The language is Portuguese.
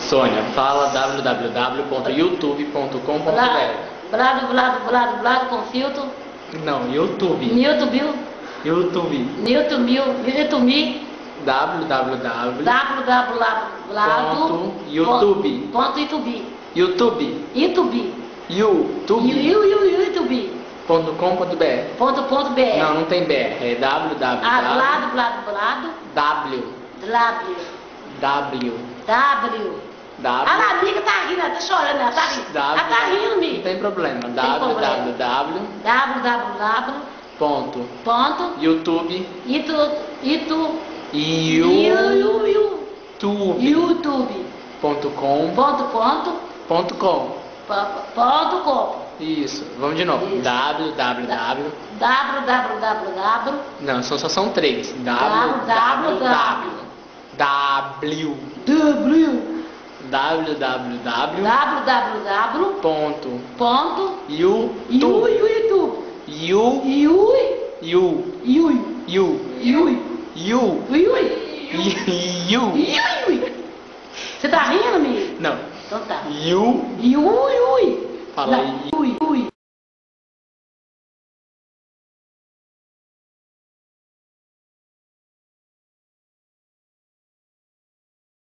Sônia, fala www.youtube.com.br. Blado com filtro. Não, YouTube. YouTube. YouTube. YouTube. www. YouTube. YouTube. YouTube.com.br. Não tem BR. É www. A amiga tá rindo, ela tá chorando, ela tá rindo. Ela tá rindo, Não tem problema. www.youtube. YouTube.com. Isso. Vamos de novo. Isso. www. Não, só são três. Você tá rindo, amigo? Não. Então tá. Fala aí.